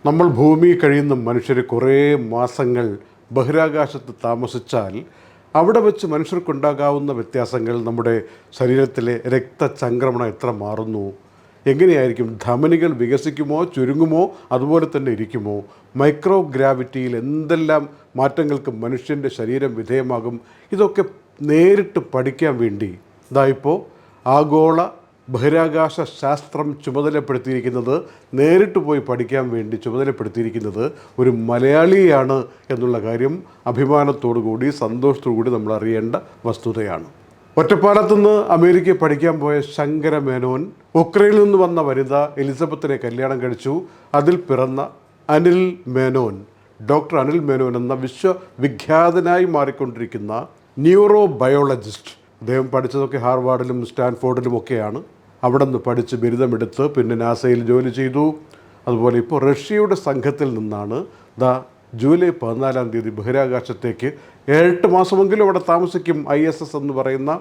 നമ്മൾ ഭൂമിയിൽ കഴിയുന്ന മനുഷ്യർ കുറേ മാസങ്ങൾ ബഹിരാകാശത്ത് താമസിച്ചാൽ അവിടെ വെച്ച് മനുഷ്യർക്കുണ്ടാകാവുന്ന വ്യത്യാസങ്ങൾ, നമ്മുടെ ശരീരത്തിലെ രക്തചംക്രമണം എത്ര മാറുന്നു, എങ്ങനെയായിരിക്കും, ധമനികൾ വികസിക്കുമോ ചുരുങ്ങുമോ അതുപോലെ തന്നെ ഇരിക്കുമോ, മൈക്രോ ഗ്രാവിറ്റിയിൽ എന്തെല്ലാം മാറ്റങ്ങൾക്ക് മനുഷ്യൻ്റെ ശരീരം വിധേയമാകും, ഇതൊക്കെ നേരിട്ട് പഠിക്കാൻ വേണ്ടി ഇപ്പോൾ ആഗോള ബഹിരാകാശ ശാസ്ത്രം ചുമതലപ്പെടുത്തിയിരിക്കുന്നത്, നേരിട്ട് പോയി പഠിക്കാൻ വേണ്ടി ചുമതലപ്പെടുത്തിയിരിക്കുന്നത് ഒരു മലയാളിയാണ് എന്നുള്ള കാര്യം അഭിമാനത്തോടുകൂടി സന്തോഷത്തോടുകൂടി നമ്മൾ അറിയേണ്ട വസ്തുതയാണ്. ഒറ്റപ്പാലത്തുനിന്ന് അമേരിക്കയിൽ പഠിക്കാൻ പോയ ശങ്കര മേനോൻ ഉക്രൈനിൽ നിന്ന് വന്ന വനിത എലിസബത്തിനെ കല്യാണം കഴിച്ചു. അതിൽ പിറന്ന അനിൽ മേനോൻ, ഡോക്ടർ അനിൽ മേനോൻ എന്ന വിശ്വവിഖ്യാതനായി മാറിക്കൊണ്ടിരിക്കുന്ന ന്യൂറോ ബയോളജിസ്റ്റ്. അദ്ദേഹം പഠിച്ചതൊക്കെ ഹാർവാർഡിലും സ്റ്റാൻഫോർഡിലും ഒക്കെയാണ്. അവിടെ നിന്ന് പഠിച്ച് ബിരുദമെടുത്ത് പിന്നെ നാസയിൽ ജോലി ചെയ്തു. അതുപോലെ ഇപ്പോൾ റഷ്യയുടെ സംഘത്തിൽ നിന്നാണ് ജൂലൈ 14-ാം തീയതി ബഹിരാകാശത്തേക്ക് 8 മാസമെങ്കിലും അവിടെ താമസിക്കും. ISS എന്ന് പറയുന്ന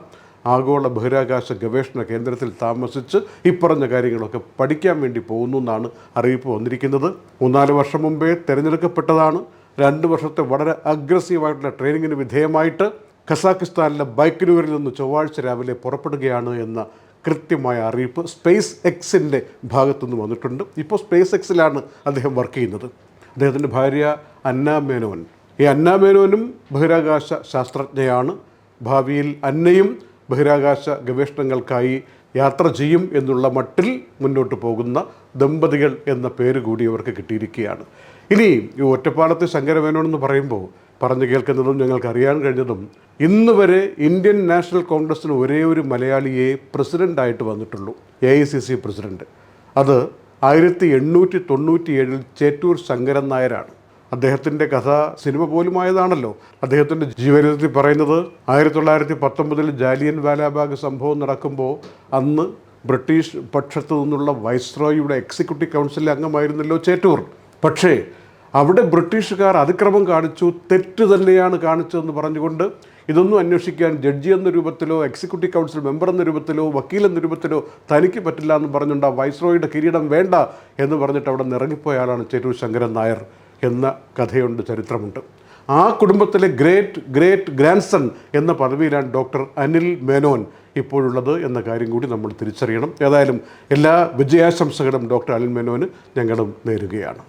ആഗോള ബഹിരാകാശ ഗവേഷണ കേന്ദ്രത്തിൽ താമസിച്ച് ഇപ്പറഞ്ഞ കാര്യങ്ങളൊക്കെ പഠിക്കാൻ വേണ്ടി പോകുന്നു എന്നാണ് അറിയിപ്പ് വന്നിരിക്കുന്നത്. 3-4 വർഷം മുമ്പേ തിരഞ്ഞെടുക്കപ്പെട്ടതാണ്. 2 വർഷത്തെ വളരെ അഗ്രസീവായിട്ടുള്ള ട്രെയിനിങ്ങിന് വിധേയമായിട്ട് കസാഖിസ്ഥാനിലെ ബൈക്കനൂരിൽ നിന്ന് ചൊവ്വാഴ്ച രാവിലെ പുറപ്പെടുകയാണ് എന്ന കൃത്യമായ അറിയിപ്പ് സ്പേസ് എക്സിൻ്റെ ഭാഗത്തുനിന്ന് വന്നിട്ടുണ്ട്. ഇപ്പോൾ സ്പേസ് എക്സിലാണ് അദ്ദേഹം വർക്ക് ചെയ്യുന്നത്. അദ്ദേഹത്തിൻ്റെ ഭാര്യ അന്ന മേനോൻ. ഈ അന്ന മേനോനും ബഹിരാകാശ ശാസ്ത്രജ്ഞയാണ്. ഭാവിയിൽ അന്നയും ബഹിരാകാശ ഗവേഷണങ്ങൾക്കായി യാത്ര ചെയ്യും എന്നുള്ള മട്ടിൽ മുന്നോട്ട് പോകുന്ന ദമ്പതികൾ എന്ന പേര് കൂടി അവർക്ക് കിട്ടിയിരിക്കുകയാണ്. ഇനി ഈ ഒറ്റപ്പാലത്തെ ശങ്കര മേനോൻ എന്ന് പറയുമ്പോൾ പറഞ്ഞു കേൾക്കുന്നതും ഞങ്ങൾക്ക് അറിയാൻ കഴിഞ്ഞതും, ഇന്ന് വരെ ഇന്ത്യൻ നാഷണൽ കോൺഗ്രസ്സിന് ഒരേ ഒരു മലയാളിയെ പ്രസിഡൻ്റായിട്ട് വന്നിട്ടുള്ളൂ, AICC പ്രസിഡൻറ്റ്. അത് 1897 ചേറ്റൂർ ശങ്കരൻ നായരാണ്. അദ്ദേഹത്തിൻ്റെ കഥ സിനിമ പോലുമായതാണല്ലോ. അദ്ദേഹത്തിൻ്റെ ജീവചരിത്രത്തിൽ പറയുന്നത് 1919 ജാലിയൻ വാലാബാഗ് സംഭവം നടക്കുമ്പോൾ അന്ന് ബ്രിട്ടീഷ് പക്ഷത്തു നിന്നുള്ള വൈസ്രോയിയുടെ എക്സിക്യൂട്ടീവ് കൗൺസിലിലെ അംഗമായിരുന്നല്ലോ ചേറ്റൂർ. പക്ഷേ അവിടെ ബ്രിട്ടീഷുകാർ അതിക്രമം കാണിച്ചു, തെറ്റ് തന്നെയാണ് കാണിച്ചതെന്ന് പറഞ്ഞുകൊണ്ട് ഇതൊന്നും അന്വേഷിക്കാൻ ജഡ്ജി എന്ന രൂപത്തിലോ എക്സിക്യൂട്ടീവ് കൗൺസിൽ മെമ്പർ എന്ന രൂപത്തിലോ വക്കീൽ എന്ന രൂപത്തിലോ തനിക്ക് പറ്റില്ല എന്ന് പറഞ്ഞുകൊണ്ട് ആ വൈസ്രോയുടെ കിരീടം വേണ്ട എന്ന് പറഞ്ഞിട്ട് അവിടെ നിറങ്ങിപ്പോയ ആളാണ് ചേറ്റൂർ ശങ്കരൻ നായർ എന്ന കഥയുണ്ട്, ചരിത്രമുണ്ട്. ആ കുടുംബത്തിലെ ഗ്രേറ്റ് ഗ്രാൻഡ്സൺ എന്ന പദവിയിലാണ് ഡോക്ടർ അനിൽ മേനോൻ ഇപ്പോഴുള്ളത് എന്ന കാര്യം കൂടി നമ്മൾ തിരിച്ചറിയണം. ഏതായാലും എല്ലാ വിജയാശംസകളും ഡോക്ടർ അനിൽ മേനോന് ഞങ്ങളും നേരുകയാണ്.